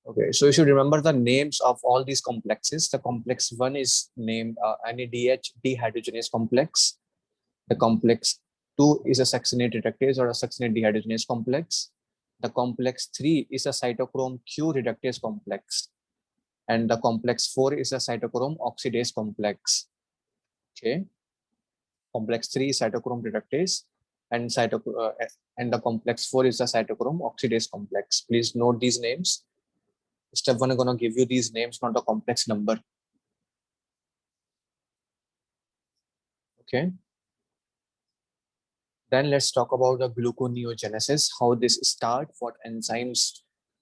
Okay, so you should remember the names of all these complexes. The complex 1 is named NADH dehydrogenase complex. The complex 2 is a succinate reductase or a succinate dehydrogenase complex. The complex 3 is a cytochrome Q reductase complex. And the complex 4 is a cytochrome oxidase complex. Okay. Complex 3 is cytochrome reductase and the complex 4 is the cytochrome oxidase complex. Please note these names. Step 1 is going to give you these names, not a complex number. Okay. Then let's talk about the gluconeogenesis, how this starts, what enzymes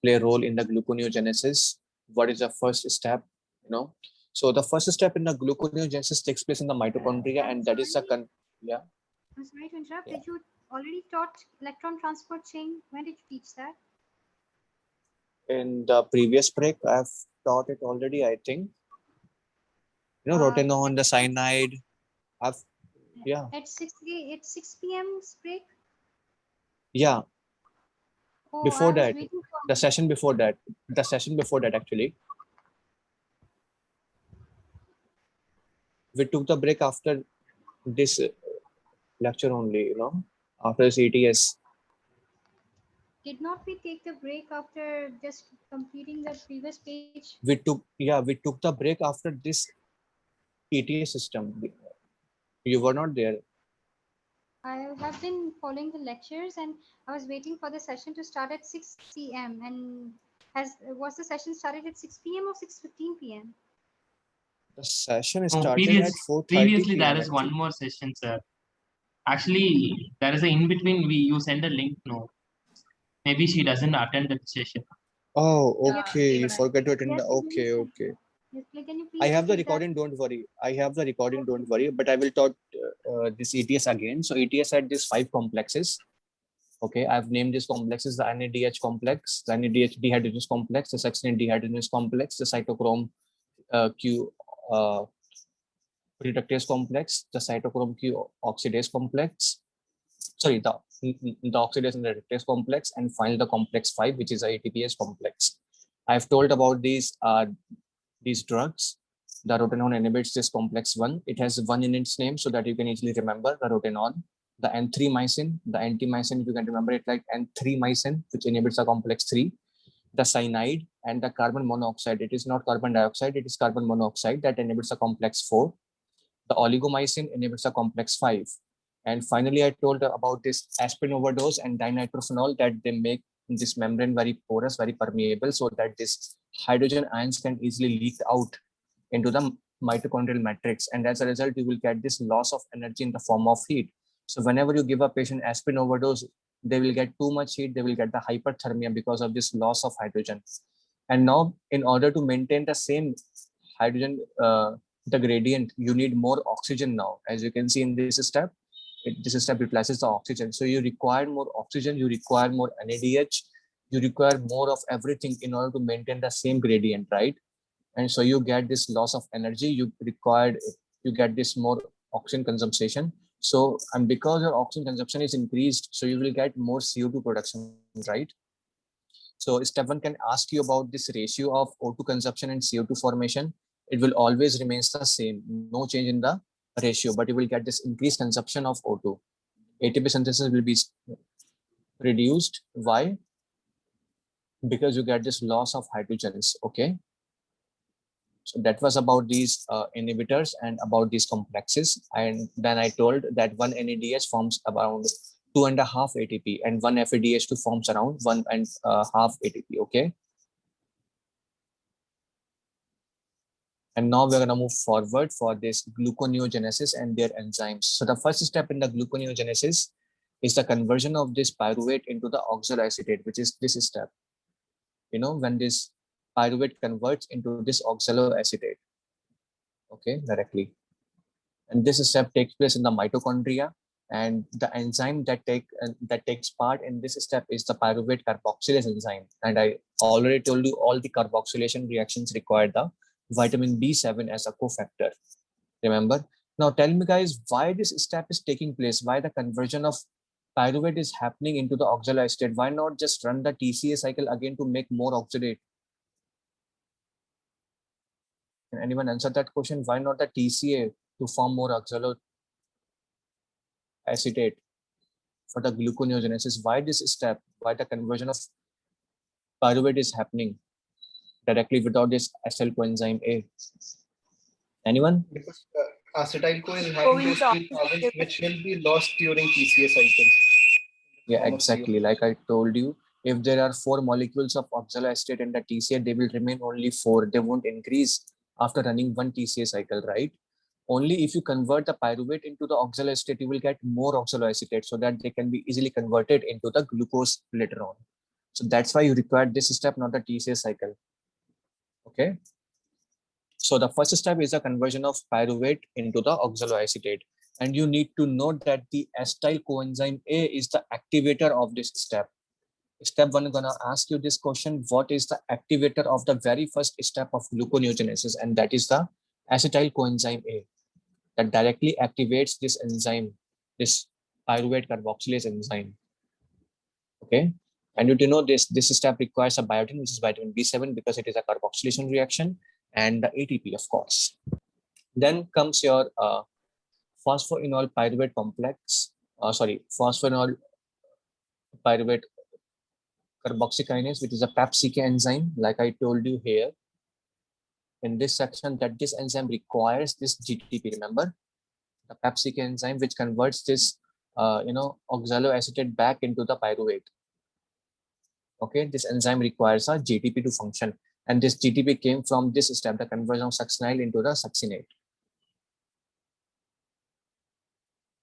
play a role in the gluconeogenesis, what is the first step, you know. So the first step in the gluconeogenesis takes place in the mitochondria, and that is a yeah. I'm sorry to interrupt. Did you already taught electron transport chain? When did you teach that? In the previous break, I've taught it already, I think. You know, rotenone, the cyanide. Yeah. At 6 p.m. break? Yeah. Oh, before I was that, waiting for the session before that, actually. We took the break after this lecture only, you know, after this ETS. Did not we take the break after just completing the previous page? We took the break after this ETS system. You were not there. I have been following the lectures and I was waiting for the session to start at 6 p.m. and was the session started at 6 p.m. or 6:15 p.m.? The session No, started at 4:30 previously there p.m. is one more session, sir. Actually, there is a in between. You send a link. No, maybe she doesn't attend that session. Oh, okay. Yeah, You forgot to attend. yes, Okay. Yes, can you I please have the repeat that? recording. Don't worry. I have the recording. Don't worry. But I will talk this ETS again. So ETS had these 5 complexes. Okay, I've named these complexes the NADH complex, the NADH dehydrogenase complex, the succinate dehydrogenase complex, the cytochrome Q reductase complex, the cytochrome Q oxidase complex. Sorry, the oxidase and reductase complex, and finally the complex 5, which is a ATPase complex. I've told about these drugs. The rotenone inhibits this complex 1. It has 1 in its name so that you can easily remember the rotenone. The N3-mycin, the anti-mycin, you can remember it like N3-mycin, which inhibits the complex 3. The cyanide and the carbon monoxide. It is not carbon dioxide, it is carbon monoxide that inhibits the complex 4. The oligomycin inhibits the complex 5. And finally, I told about this aspirin overdose and dinitrophenol that they make this membrane very porous, very permeable, so that this hydrogen ions can easily leak out into the mitochondrial matrix. And as a result, you will get this loss of energy in the form of heat. So whenever you give a patient aspirin overdose, they will get too much heat, they will get the hyperthermia because of this loss of hydrogen. And now, in order to maintain the same hydrogen, the gradient, you need more oxygen now. As you can see in this step, this step replaces the oxygen. So you require more oxygen, you require more NADH, you require more of everything in order to maintain the same gradient, right? And so you get this loss of energy, you get this more oxygen consumption. So, and because your oxygen consumption is increased, so you will get more CO2 production, right? So step 1 can ask you about this ratio of O2 consumption and CO2 formation. It will always remains the same, no change in the ratio, but you will get this increased consumption of O2. ATP synthesis will be reduced. Why? Because you get this loss of hydrogens. Okay. So that was about these inhibitors and about these complexes. And then I told that one NADH forms around 2.5 ATP and one FADH2 forms around 1.5 ATP. Okay. And now we're going to move forward for this gluconeogenesis and their enzymes. So the first step in the gluconeogenesis is the conversion of this pyruvate into the oxaloacetate, which is this step. You know, when this pyruvate converts into this oxaloacetate, okay, directly. And this step takes place in the mitochondria, and the enzyme that takes part in this step is the pyruvate carboxylase enzyme. And I already told you all the carboxylation reactions require the vitamin B7 as a cofactor. Remember? Now tell me guys, why this step is taking place, why the conversion of pyruvate is happening into the oxaloacetate. Why not just run the TCA cycle again to make more oxalate? Can anyone answer that question? Why not the TCA to form more oxaloacetate for the gluconeogenesis? Why this step? Why the conversion of pyruvate is happening directly without this acyl coenzyme A? Anyone? Because acetyl-CoA is having those two carbons which will be lost during TCA cycles. Yeah, exactly. Like I told you, if there are 4 molecules of oxaloacetate in the TCA, they will remain only 4. They won't increase after running one TCA cycle, right? Only if you convert the pyruvate into the oxaloacetate, you will get more oxaloacetate so that they can be easily converted into the glucose later on. So that's why you require this step, not the TCA cycle. Okay. So the first step is a conversion of pyruvate into the oxaloacetate. And you need to note that the acetyl coenzyme A is the activator of this step. Step 1, I'm gonna ask you this question: what is the activator of the very first step of gluconeogenesis? And that is the acetyl coenzyme A that directly activates this enzyme, this pyruvate carboxylase enzyme. Okay. And you do know this step requires a biotin, which is vitamin B7, because it is a carboxylation reaction, and the ATP, of course. Then comes your phosphoenol pyruvate complex. Phosphoenol pyruvate carboxykinase, which is a PAPCK enzyme, like I told you here in this section, that this enzyme requires this GTP. Remember, the PAPCK enzyme, which converts this oxaloacetate back into the pyruvate. Okay, this enzyme requires a GTP to function, and this GTP came from this step, the conversion of succinyl into the succinate.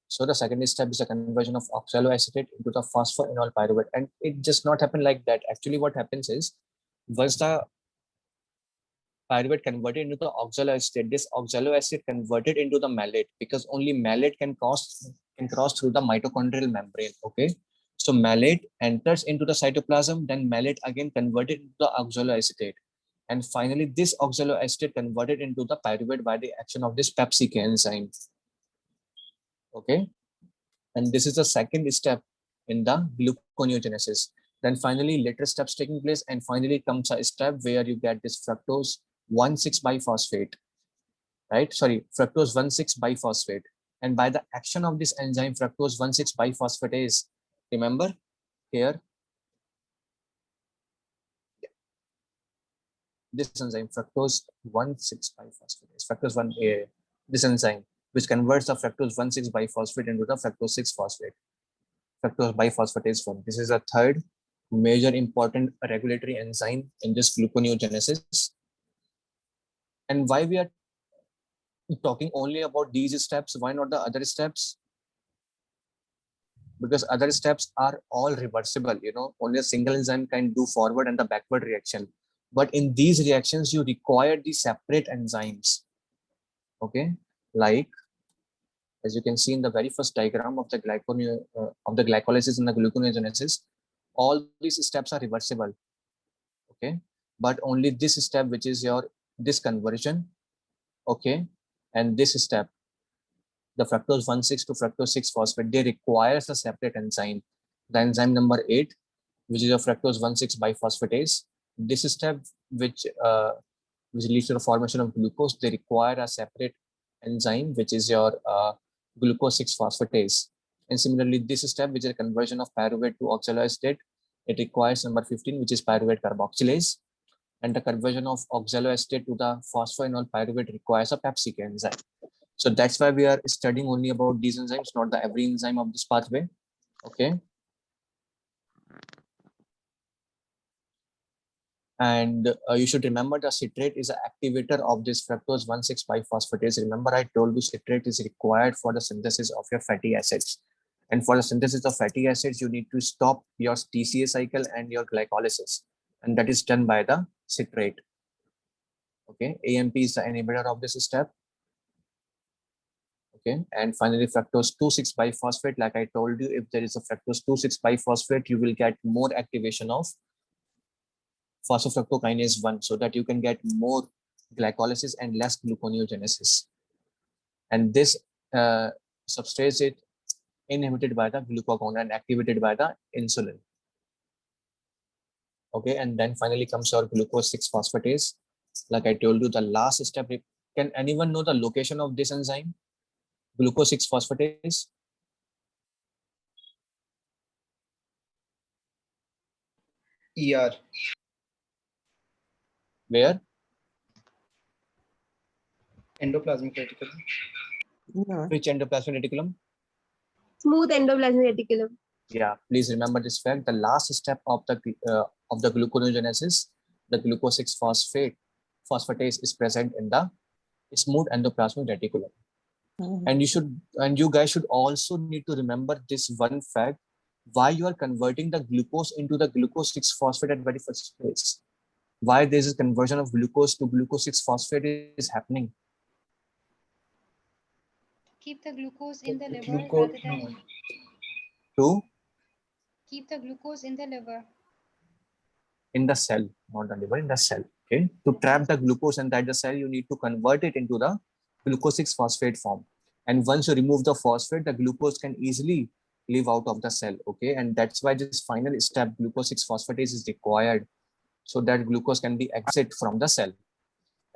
So the second step is a conversion of oxaloacetate into the phosphoenol pyruvate, and it just not happen like that. Actually, what happens is, once the pyruvate converted into the oxaloacetate, this oxaloacetate converted into the malate, because only malate can cross through the mitochondrial membrane. Okay, so malate enters into the cytoplasm, then malate again converted into the oxaloacetate, and finally this oxaloacetate converted into the pyruvate by the action of this PAPCK enzyme. Okay, and this is the second step in the gluconeogenesis. Then finally later steps taking place, and finally comes a step where you get this fructose 1,6 biphosphate, right? Sorry, fructose 1,6 biphosphate. And by the action of this enzyme, fructose 1,6 biphosphatase, remember here, this enzyme, fructose 1,6 biphosphatase, fructose 1A, this enzyme, which converts the fructose 1,6 biphosphate into the fructose 6 phosphate, fructose biphosphatase form. This is a third major important regulatory enzyme in this gluconeogenesis. And why we are talking only about these steps? Why not the other steps? Because other steps are all reversible. Only a single enzyme can do forward and the backward reaction. But in these reactions, you require the separate enzymes. Okay, like as you can see in the very first diagram of the glycolysis and the gluconeogenesis, all these steps are reversible. Okay, but only this step, which is this conversion, okay, and this step, the fructose 1,6 to fructose 6 phosphate, they requires a separate enzyme, the enzyme number 8, which is a fructose 1,6 biphosphatase. This step, which leads to the formation of glucose, they require a separate enzyme, which is your glucose 6 phosphatase. And similarly, this step, which is a conversion of pyruvate to oxaloacetate, it requires number 15, which is pyruvate carboxylase. And the conversion of oxaloacetate to the phosphoenol pyruvate requires a PAPCK enzyme. So that's why we are studying only about these enzymes, not the every enzyme of this pathway. Okay. And you should remember the citrate is an activator of this fructose 1,6 biphosphatase. Remember, I told you citrate is required for the synthesis of your fatty acids. And for the synthesis of fatty acids, you need to stop your TCA cycle and your glycolysis. And that is done by the citrate. Okay, AMP is the inhibitor of this step. Okay, and finally fructose 2,6 biphosphate. Like I told you, if there is a fructose 2,6 biphosphate, you will get more activation of phosphofructokinase 1, so that you can get more glycolysis and less gluconeogenesis. And this substrate is inhibited by the glucagon and activated by the insulin. Okay, and then finally comes our glucose 6 phosphatase. Like I told you, the last step, can anyone know the location of this enzyme? Glucose 6-phosphatase? ER. Where? Endoplasmic reticulum. No. Which endoplasmic reticulum? Smooth endoplasmic reticulum. Yeah, please remember this fact. The last step of the gluconeogenesis, the glucose 6-phosphatase is present in the smooth endoplasmic reticulum. And you guys should also need to remember this one fact: why you are converting the glucose into the glucose 6-phosphate at very first place. Why there is a conversion of glucose to glucose 6-phosphate is happening. Keep the glucose in the liver Glucose, rather no. than To keep the glucose in the liver. in the cell, not the liver, in the cell. Okay. To trap the glucose inside the cell, you need to convert it into the glucose 6-phosphate form. And once you remove the phosphate, the glucose can easily leave out of the cell. Okay. And that's why this final step, glucose 6-phosphatase, is required so that glucose can be exit from the cell.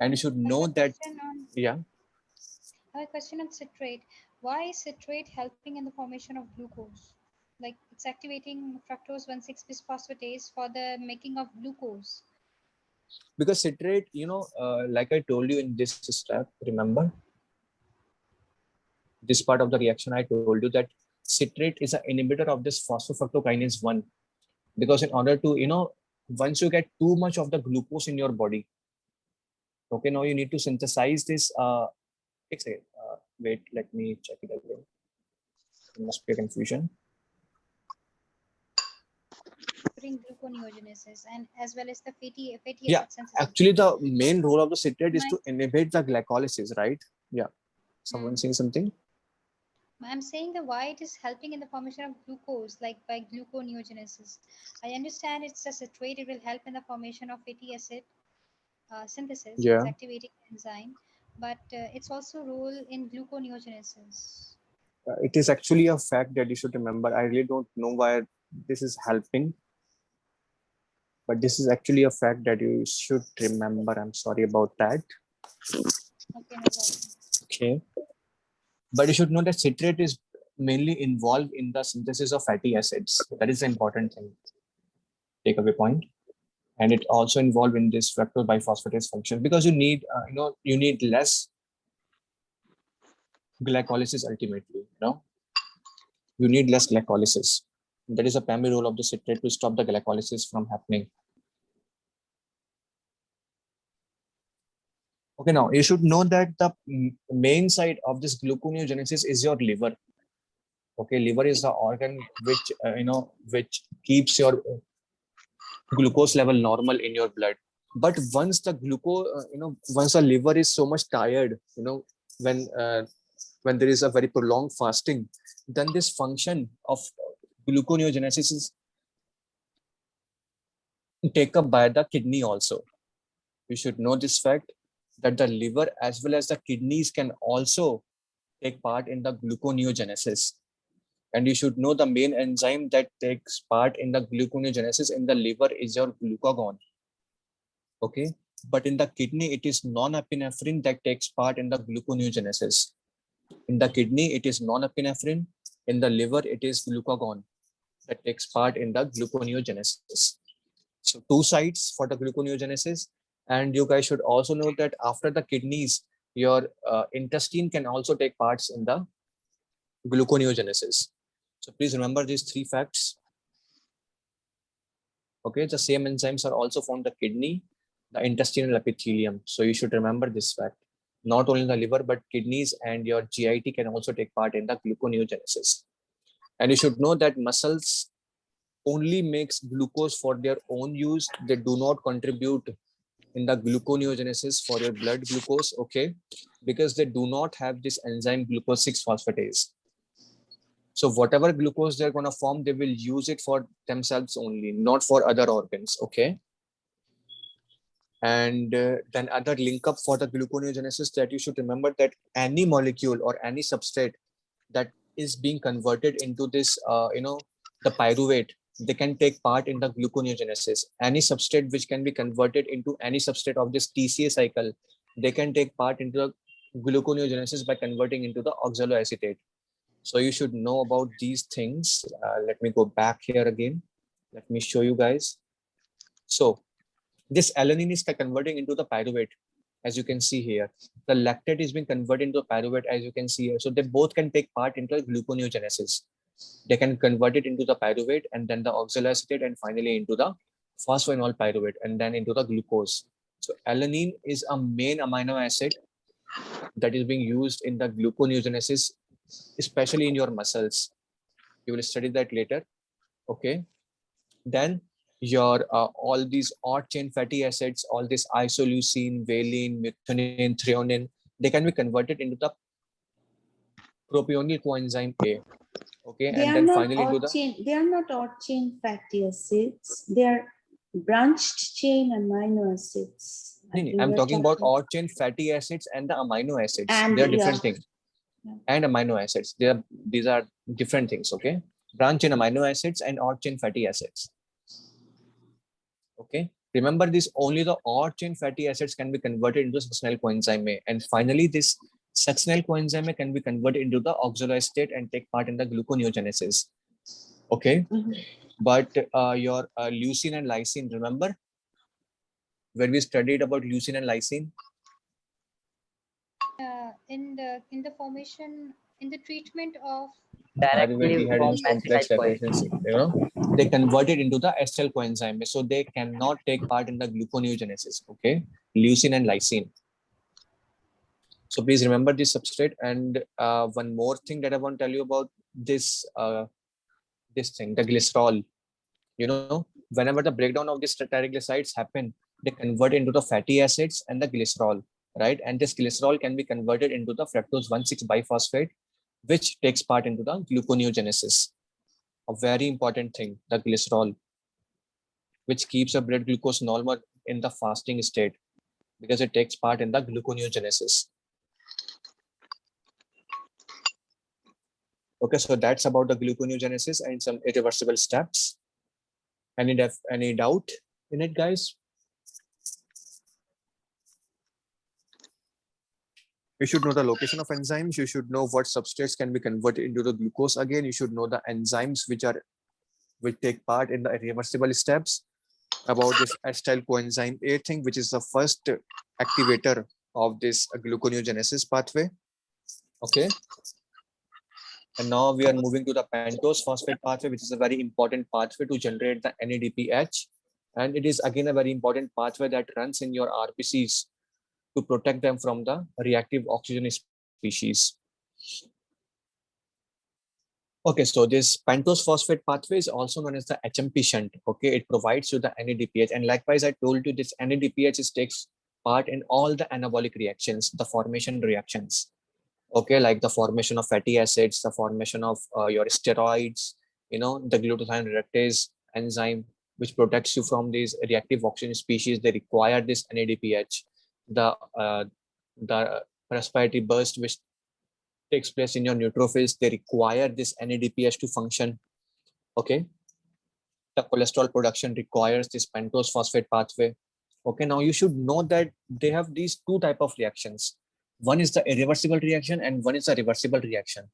And you should I have know a that, question on yeah. I have a question on citrate. Why is citrate helping in the formation of glucose? Like it's activating fructose 1,6 bisphosphatase for the making of glucose. Because citrate, like I told you in this step, remember this part of the reaction, I told you that citrate is an inhibitor of this phosphofructokinase 1. Because in order to, once you get too much of the glucose in your body, okay, now you need to synthesize this. Wait, let me check it again. There must be a confusion. During gluconeogenesis and as well as the fatty Yeah, acid synthesis. actually, the main role of the citrate is to inhibit the glycolysis, right? Yeah. Someone saying something? I'm saying that why it is helping in the formation of glucose, like by gluconeogenesis. I understand it's a citrate, it will help in the formation of fatty acid synthesis, it's Yeah. activating enzyme, but it's also role in gluconeogenesis. It is actually a fact that you should remember. I really don't know why this is helping, but this is actually a fact that you should remember. I'm sorry about that. Okay, no problem. Okay. But you should know that citrate is mainly involved in the synthesis of fatty acids. That is the important thing. Take away point. And it also involved in this fructose biphosphatase function because you need, you need less glycolysis ultimately. You need less glycolysis. That is a primary role of the citrate to stop the glycolysis from happening. Okay, now you should know that the main site of this gluconeogenesis is your liver. Okay, liver is the organ which which keeps your glucose level normal in your blood. But once the glucose, once the liver is so much tired, when there is a very prolonged fasting, then this function of gluconeogenesis is taken up by the kidney also. You should know this fact that the liver as well as the kidneys can also take part in the gluconeogenesis. And you should know the main enzyme that takes part in the gluconeogenesis in the liver is your glucagon. Okay, but in the kidney, it is non-epinephrine that takes part in the gluconeogenesis. In the kidney, it is non-epinephrine. In the liver, it is glucagon that takes part in the gluconeogenesis. So two sites for the gluconeogenesis. And you guys should also know that after the kidneys, your intestine can also take parts in the gluconeogenesis. So please remember these three facts. Okay, the same enzymes are also found in the kidney, the intestinal epithelium. So you should remember this fact. Not only the liver, but kidneys and your GIT can also take part in the gluconeogenesis. And you should know that muscles only makes glucose for their own use. They do not contribute in the gluconeogenesis for your blood glucose, okay? Because they do not have this enzyme glucose 6-phosphatase. So whatever glucose they're going to form, they will use it for themselves only, not for other organs, okay? And then other link up for the gluconeogenesis that you should remember that any molecule or any substrate that is being converted into this, the pyruvate they can take part in the gluconeogenesis. Any substrate which can be converted into any substrate of this TCA cycle, they can take part into the gluconeogenesis by converting into the oxaloacetate. So you should know about these things. Let me go back here again. Let me show you guys. So this alanine is converting into the pyruvate, as you can see here. The lactate is being converted into pyruvate, as you can see here. So they both can take part into gluconeogenesis. They can convert it into the pyruvate and then the oxaloacetate and finally into the phosphoenol pyruvate and then into the glucose. So alanine is a main amino acid that is being used in the gluconeogenesis, especially in your muscles. You will study that later. Okay. Then your all these odd chain fatty acids, all this isoleucine, valine, methionine, threonine, they can be converted into the propionyl coenzyme A. Okay, They and are then not finally into odd the chain. They are not odd chain fatty acids. They are branched chain amino acids. I think I'm you're talking about odd chain fatty acids and the amino acids. And They are different yeah. things. And amino acids. These are different things. Okay, branch chain amino acids and odd chain fatty acids. Okay, remember this, only the odd chain fatty acids can be converted into succinyl coenzyme A. And finally, this succinyl coenzyme A can be converted into the oxaloacetate and take part in the gluconeogenesis. Okay, but your leucine and lysine, remember when we studied about leucine and lysine? In the formation, in the treatment of Pyruvate dehydrogenase complex acetyl deficiency, they convert it into the acetyl coenzyme, so they cannot take part in the gluconeogenesis. Okay, leucine and lysine. So please remember this substrate. And one more thing that I want to tell you about this this thing, the glycerol. Whenever the breakdown of these triglycerides happen, they convert into the fatty acids and the glycerol, right? And this glycerol can be converted into the fructose 1,6 biphosphate, which takes part into the gluconeogenesis. A very important thing, the glycerol, which keeps a blood glucose normal in the fasting state because it takes part in the gluconeogenesis. Okay, so that's about the gluconeogenesis and some irreversible steps. Any doubt in it, guys? You should know the location of enzymes. You should know what substrates can be converted into the glucose again. You should know the enzymes which take part in the irreversible steps. About this acetyl coenzyme A thing, which is the first activator of this gluconeogenesis pathway. Okay. And now we are moving to the pentose phosphate pathway, which is a very important pathway to generate the NADPH. And it is again a very important pathway that runs in your RBCs to protect them from the reactive oxygen species. Okay, so this pentose phosphate pathway is also known as the HMP shunt. Okay, it provides you the NADPH. And likewise, I told you this NADPH takes part in all the anabolic reactions, the formation reactions. Okay, like the formation of fatty acids, the formation of your steroids, the glutathione reductase enzyme, which protects you from these reactive oxygen species. They require this NADPH. The respiratory burst, which takes place in your neutrophils, they require this NADPH to function. Okay, the cholesterol production requires this pentose phosphate pathway. Okay, now you should know that they have these two type of reactions. One is the irreversible reaction and one is a reversible reaction.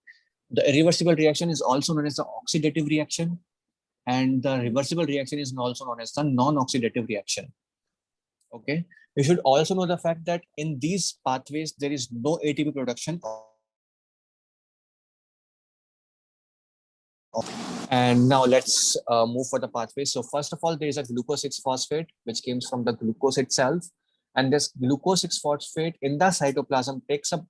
The irreversible reaction is also known as the oxidative reaction, and the reversible reaction is also known as the non-oxidative reaction. Okay, you should also know the fact that in these pathways there is no ATP production. And now let's move for the pathway. So first of all, there is a glucose 6-phosphate, which comes from the glucose itself. And this glucose 6-phosphate in the cytoplasm takes up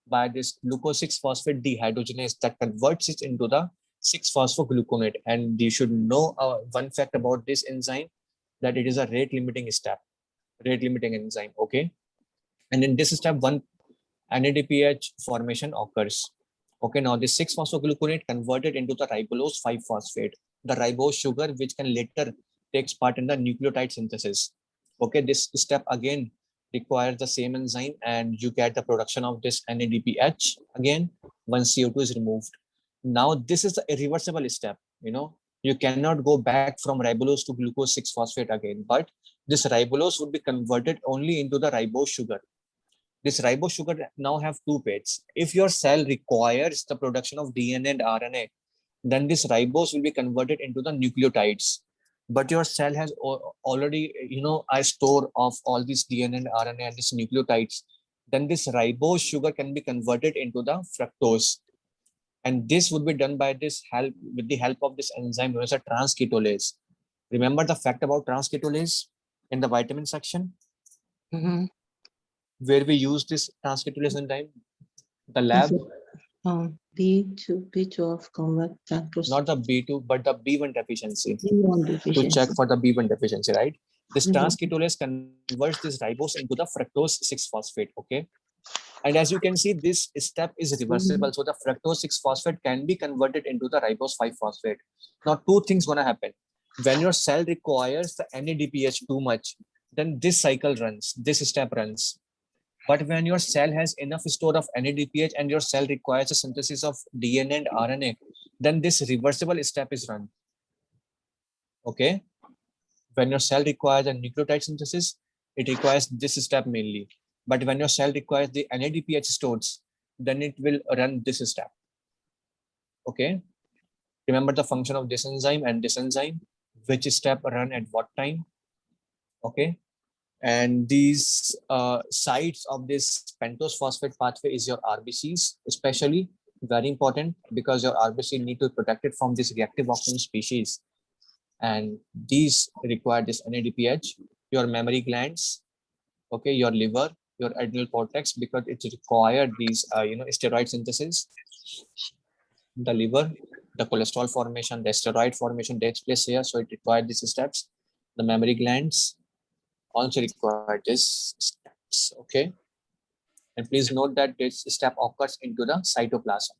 by this glucose 6-phosphate dehydrogenase that converts it into the 6-phosphogluconate. And you should know one fact about this enzyme, that it is a rate limiting step, rate limiting enzyme. Okay. And in this step, one NADPH formation occurs. Okay, now this 6-phosphogluconate converted into the ribulose 5-phosphate, the ribose sugar, which can later takes part in the nucleotide synthesis. Okay, this step again requires the same enzyme, and you get the production of this NADPH again once CO2 is removed. Now this is the irreversible step. You cannot go back from ribulose to glucose 6-phosphate again, but this ribulose would be converted only into the ribose sugar. This ribose sugar now have two pads. If your cell requires the production of DNA and RNA, then this ribose will be converted into the nucleotides. But your cell has already, a store of all these DNA and RNA and these nucleotides. Then this ribose sugar can be converted into the fructose. And this would be done by with the help of this enzyme known as a transketolase. Remember the fact about transketolase in the vitamin section, where we use this transketolase enzyme, the lab, B12 convert fructose. not the B2, but the B1 deficiency. B1 To deficiency. check for the B1 deficiency, right? This Mhm. transketolase converts this ribose into the fructose 6-phosphate, okay? And as you can see, this step is reversible. So the fructose 6-phosphate can be converted into the ribose 5-phosphate. Now, two things gonna happen. When your cell requires the NADPH too much, then this cycle runs, this step runs. But when your cell has enough store of NADPH and your cell requires a synthesis of DNA and RNA, then this reversible step is run. Okay? When your cell requires a nucleotide synthesis, it requires this step mainly. But when your cell requires the NADPH stores, then it will run this step. Okay? Remember the function of this enzyme and this enzyme, which step run at what time. Okay? And these sites of this pentose phosphate pathway is your RBCs, especially very important because your RBC need to protect it from this reactive oxygen species. And these require this NADPH, your mammary glands, okay, your liver, your adrenal cortex, because it required these, steroid synthesis. The liver, the cholesterol formation, the steroid formation takes place here, so it required these steps. The mammary glands also require these steps, okay? And please note that this step occurs into the cytoplasm.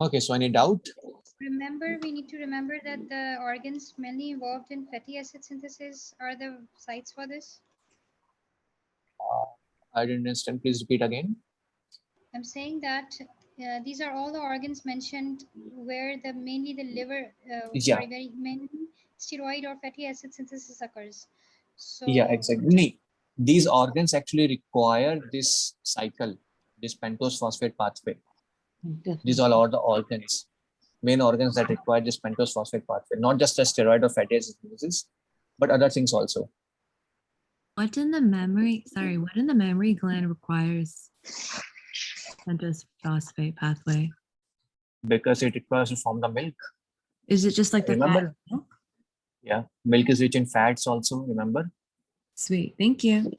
Okay, so any doubt? Remember, we need to remember that the organs mainly involved in fatty acid synthesis are the sites for this. I didn't understand. Please repeat again. I'm saying that these are all the organs mentioned where mainly the liver, Yeah. mainly steroid or fatty acid synthesis occurs. So yeah, exactly. These organs actually require this cycle, this pentose phosphate pathway. These all are the organs, main organs that require this pentose phosphate pathway, not just the steroid or fatty acid synthesis, but other things also. What in the memory gland requires pentose phosphate pathway? Because it requires to form the milk. Is it just like the Remember? fat milk? Yeah, milk is rich in fats also, remember? Sweet, thank you.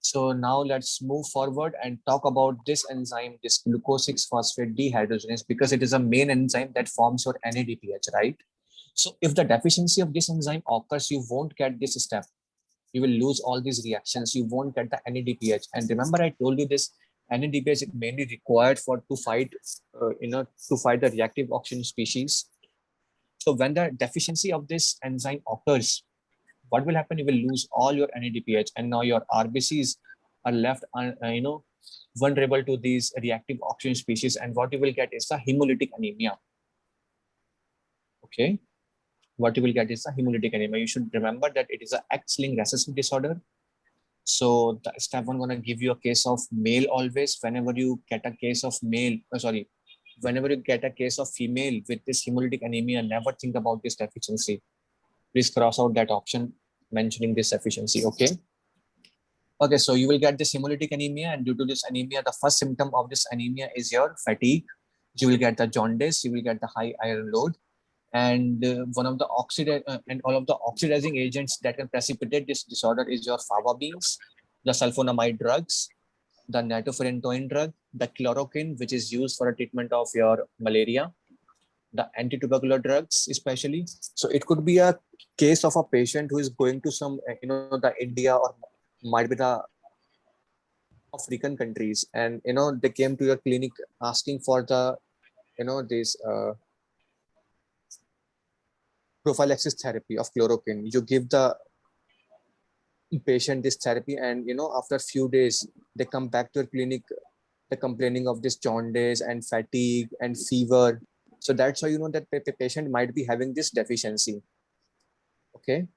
So now let's move forward and talk about this enzyme, this glucose 6-phosphate dehydrogenase, because it is a main enzyme that forms your NADPH, right? So if the deficiency of this enzyme occurs, you won't get this step. You will lose all these reactions. You won't get the NADPH. And remember, I told you this NADPH is mainly required to fight the reactive oxygen species. So when the deficiency of this enzyme occurs, what will happen? You will lose all your NADPH, and now your RBCs are left, vulnerable to these reactive oxygen species. And what you will get is a hemolytic anemia. Okay, what you will get is a hemolytic anemia. You should remember that it is a X-linked recessive disorder. So the step one gonna give you a case of male always. Whenever you get a case of whenever you get a case of female with this hemolytic anemia, never think about this deficiency. Please cross out that option mentioning this deficiency, okay? Okay, so you will get this hemolytic anemia, and due to this anemia, the first symptom of this anemia is your fatigue. You will get the jaundice, you will get the high iron load, and one of the all of the oxidizing agents that can precipitate this disorder is your fava beans, the sulfonamide drugs, the nitrofurantoin drug, the chloroquine, which is used for a treatment of your malaria, the anti-tubercular drugs especially. So it could be a case of a patient who is going to some, the India or might be the African countries, and they came to your clinic asking for the, this prophylaxis therapy of chloroquine. You give the patient this therapy, and after a few days they come back to your clinic the complaining of this jaundice and fatigue and fever. So that's why you know that the patient might be having this deficiency. Okay,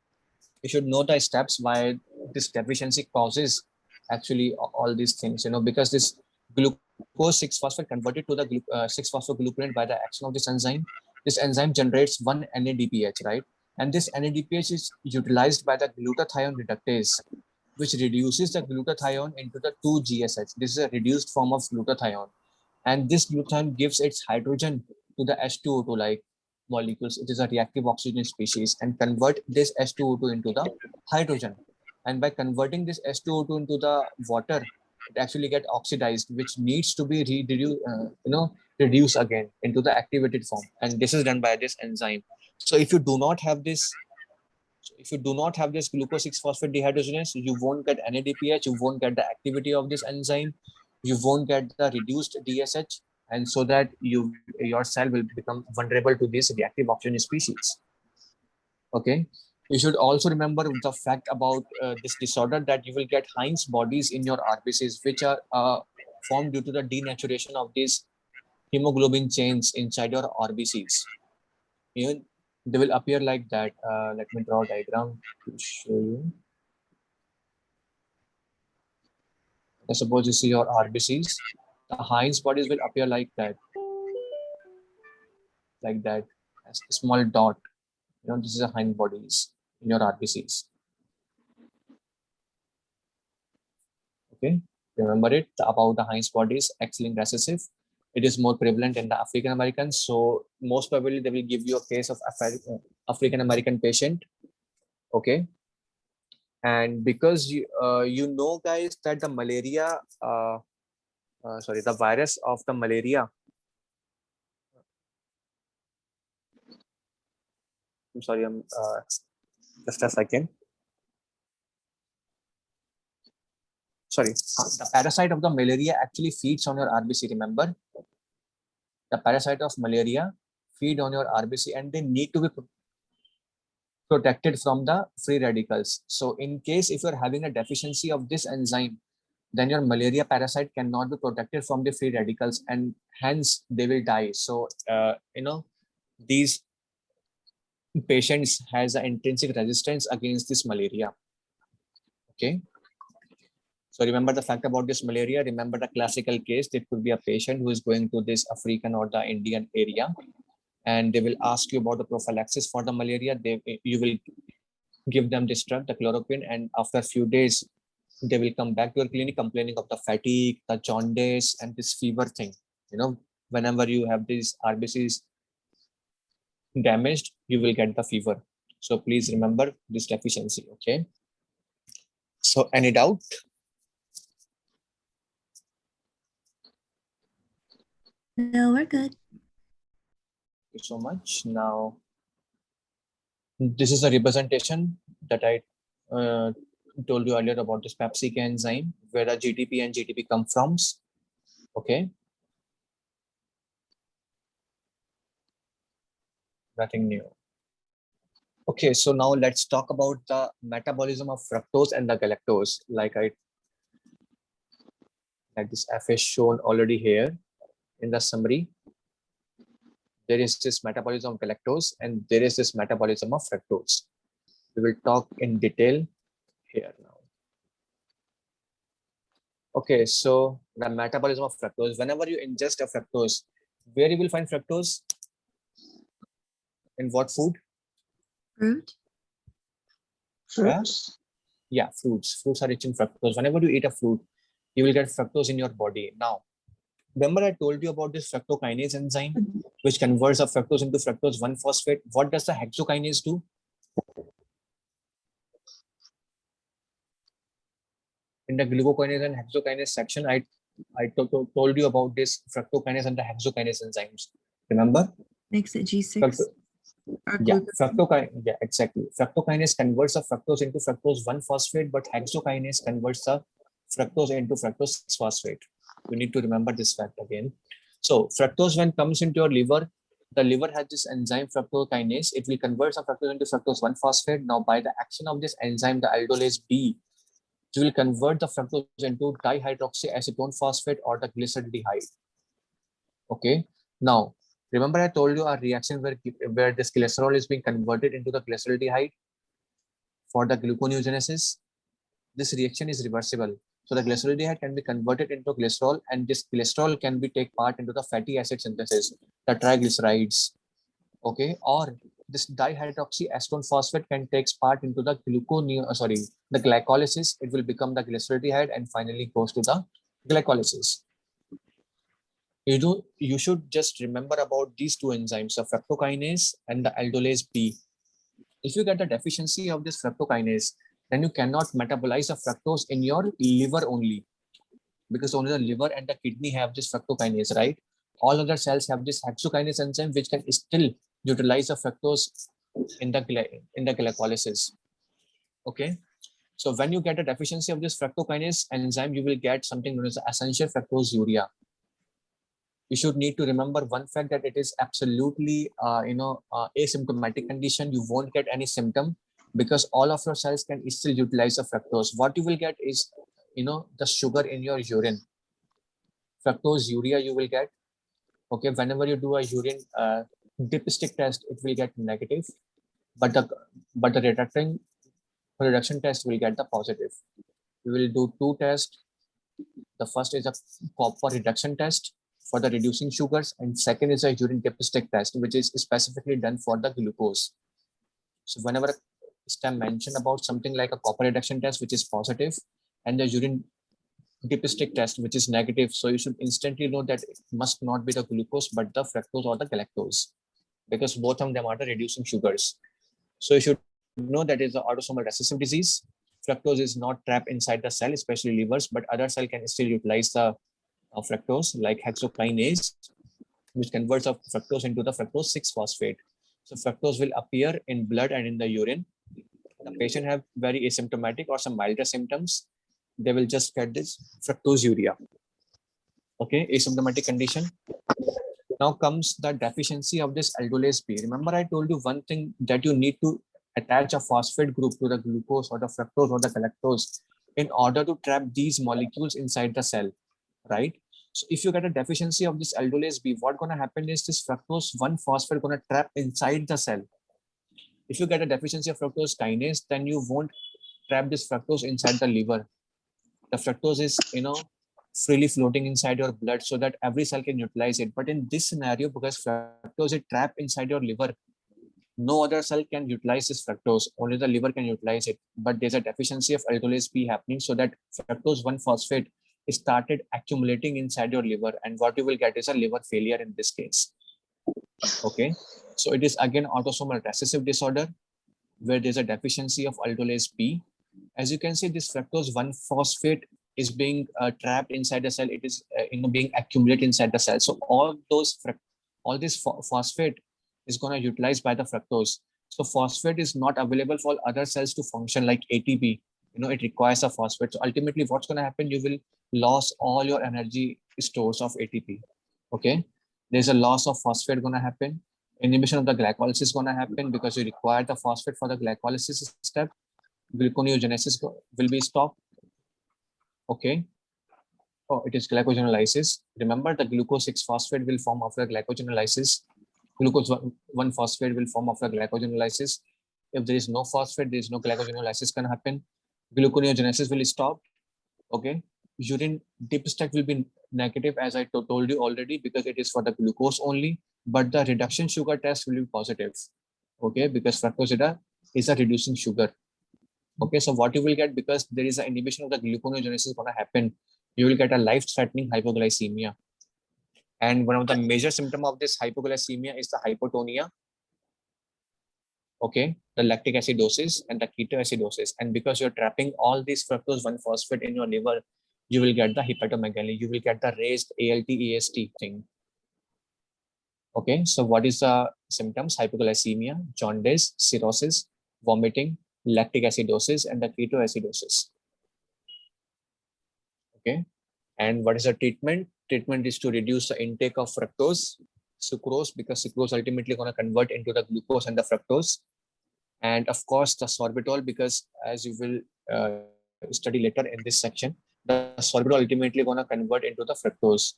you should know the steps why this deficiency causes actually all these things. You know, because this glucose 6-phosphate converted to the 6-phosphogluconate by the action of this enzyme. This enzyme generates one NADPH, right? And this NADPH is utilized by the glutathione reductase, which reduces the glutathione into the 2-GSH. This is a reduced form of glutathione. And this glutathione gives its hydrogen to the H2O2 like molecules. It is a reactive oxygen species and convert this H2O2 into the hydrogen. And by converting this H2O2 into the water, it actually get oxidized, which needs to be reduced again into the activated form. And this is done by this enzyme. So if you do not have this glucose 6-phosphate dehydrogenase, you won't get NADPH, you won't get the activity of this enzyme, you won't get the reduced DSH, and so that your cell will become vulnerable to this reactive oxygen species. Okay. You should also remember the fact about this disorder that you will get Heinz bodies in your RBCs, which are formed due to the denaturation of these hemoglobin chains inside your RBCs. Even they will appear like that. Let me draw a diagram to show you. I suppose you see your RBCs. The Heinz bodies will appear like that, as a small dot. You know, this is a Heinz bodies in your RBCs. Okay, remember it about the Heinz bodies, X-linked recessive. It is more prevalent in the African Americans. So most probably they will give you a case of African American patient. Okay. And because you know guys that the malaria, the virus of the malaria. I'm sorry, I'm just a second. Sorry, the parasite of the malaria actually feeds on your RBC, remember? The parasite of malaria feed on your RBC and they need to be protected from the free radicals. So in case if you're having a deficiency of this enzyme, then your malaria parasite cannot be protected from the free radicals and hence they will die. So, these patients has an intrinsic resistance against this malaria. Okay. So remember the fact about this malaria, remember the classical case, it could be a patient who is going to this African or the Indian area and they will ask you about the prophylaxis for the malaria. You will give them this drug, the chloroquine, and after a few days, they will come back to your clinic complaining of the fatigue, the jaundice, and this fever thing. You know, whenever you have these RBCs damaged, you will get the fever. So please remember this deficiency, okay? So any doubt? No, we're good. Thank you so much. Now, this is a representation that I told you earlier about this PepsiK enzyme, where the GTP and GTP come from. Okay. Nothing new. Okay, so now let's talk about the metabolism of fructose and the galactose. Like this F is shown already here in the summary. There is this metabolism of galactose and there is this metabolism of fructose. We will talk in detail here now. Okay, so the metabolism of fructose. Whenever you ingest a fructose, where you will find fructose? In what food? Fruit. Fruits. Yeah, fruits. Fruits are rich in fructose. Whenever you eat a fruit, you will get fructose in your body. Now, remember I told you about this fructokinase enzyme, which converts a fructose into fructose 1-phosphate. What does the hexokinase do? In the glucokinase and hexokinase section, I told you about this fructokinase and the hexokinase enzymes. Remember? Makes it G6. Yeah, exactly. Fructokinase converts the fructose into fructose 1-phosphate, but hexokinase converts the fructose into fructose 6-phosphate. You need to remember this fact again. So fructose, when comes into your liver, the liver has this enzyme fructokinase. It will convert some fructose into fructose 1-phosphate. Now, by the action of this enzyme, the aldolase B You will convert the fructose into dihydroxyacetone phosphate or the glyceraldehyde. Okay. Now, remember I told you a reaction where this glycerol is being converted into the glyceraldehyde for the gluconeogenesis. This reaction is reversible. So the glyceraldehyde can be converted into glycerol, and this glycerol can be take part into the fatty acid synthesis, the triglycerides. Okay, or this dihydroxyacetone phosphate can takes part into the the glycolysis. It will become the glyceraldehyde and finally goes to the glycolysis. You should just remember about these two enzymes, the fructokinase and the aldolase B. If you get the deficiency of this fructokinase, then you cannot metabolize the fructose in your liver only, because only the liver and the kidney have this fructokinase, right? All other cells have this hexokinase enzyme, which can still utilize the fructose in the glycolysis. Okay, so when you get a deficiency of this fructokinase enzyme, you will get something known as essential fructose urea. You should need to remember one fact, that it is absolutely asymptomatic condition. You won't get any symptom because all of your cells can still utilize the fructose. What you will get is the sugar in your urine, fructose urea you will get. Okay, whenever you do a urine dipstick test, it will get negative, but the reduction test will get the positive. We will do two tests. The first is a copper reduction test for the reducing sugars, and second is a urine dipstick test, which is specifically done for the glucose. So whenever STEM mentioned about something like a copper reduction test, which is positive, and the urine dipstick test, which is negative, so you should instantly know that it must not be the glucose, but the fructose or the galactose, because both of them are the reducing sugars. So you should know that is an autosomal recessive disease. Fructose is not trapped inside the cell, especially livers, but other cell can still utilize the fructose, like hexokinase, which converts of fructose into the fructose 6-phosphate. So fructose will appear in blood and in the urine. The patient have very asymptomatic or some milder symptoms. They will just get this fructose urea. Okay, asymptomatic condition. Now comes the deficiency of this aldolase B. Remember I told you one thing, that you need to attach a phosphate group to the glucose or the fructose or the galactose in order to trap these molecules inside the cell, right? So if you get a deficiency of this aldolase B, what's going to happen is this fructose 1-phosphate going to trap inside the cell. If you get a deficiency of fructose kinase, then you won't trap this fructose inside the liver. The fructose is, freely floating inside your blood so that every cell can utilize it. But in this scenario, because fructose is trapped inside your liver, no other cell can utilize this fructose. Only the liver can utilize it. But there's a deficiency of aldolase B happening, so that fructose 1-phosphate started accumulating inside your liver, and what you will get is a liver failure in this case. Okay, so it is again autosomal recessive disorder where there's a deficiency of aldolase B. As you can see, this fructose 1-phosphate is being trapped inside the cell. It is being accumulated inside the cell. So all this phosphate is going to utilize by the fructose. So phosphate is not available for other cells to function like ATP. It requires a phosphate. So ultimately, what's going to happen? You will lose all your energy stores of ATP. Okay, there's a loss of phosphate going to happen. Inhibition of the glycolysis is going to happen because you require the phosphate for the glycolysis step. Gluconeogenesis will be stopped. Okay. Oh, it is glycogenolysis. Remember, the glucose 6-phosphate will form after glycogenolysis. Glucose 1-phosphate will form after glycogenolysis. If there is no phosphate, there is no glycogenolysis can happen. Gluconeogenesis will stop. Okay. Urine dipstick will be negative, as I told you already, because it is for the glucose only. But the reduction sugar test will be positive. Okay, because fructose is a reducing sugar. Okay, so what you will get, because there is an inhibition of the gluconeogenesis going to happen, you will get a life-threatening hypoglycemia. And one of the major symptoms of this hypoglycemia is the hypotonia. Okay, the lactic acidosis and the ketoacidosis. And because you're trapping all these fructose 1-phosphate in your liver, you will get the hepatomegaly. You will get the raised ALT, AST thing. Okay, so what is the symptoms? Hypoglycemia, jaundice, cirrhosis, vomiting, lactic acidosis, and the ketoacidosis. Okay, and what is the treatment? Treatment is to reduce the intake of fructose, sucrose, because sucrose ultimately going to convert into the glucose and the fructose, and of course the sorbitol, because as you will study later in this section, the sorbitol ultimately gonna convert into the fructose.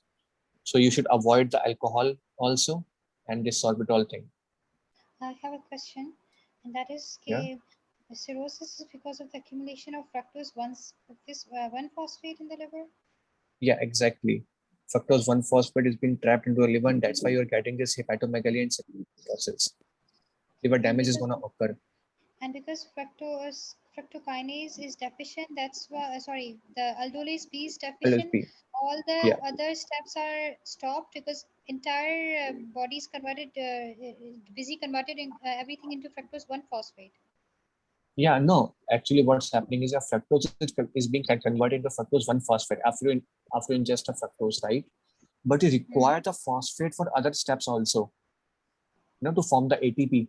So you should avoid the alcohol also and this sorbitol thing. I have a question, and that is, Yeah. cirrhosis is because of the accumulation of fructose one phosphate in the liver. Yeah, exactly. Fructose 1-phosphate is being trapped into the liver, and that's why you're getting this hepatomegaly and cirrhosis. Liver damage is gonna occur. And because fructokinase is deficient, that's why the aldolase B is deficient. LSP. All the Yeah. other steps are stopped because entire body is converted, busy converting everything into fructose 1-phosphate. Yeah, no. Actually, what's happening is your fructose is being converted into fructose 1-phosphate after you ingest a fructose, right? But you require the phosphate for other steps also, to form the ATP.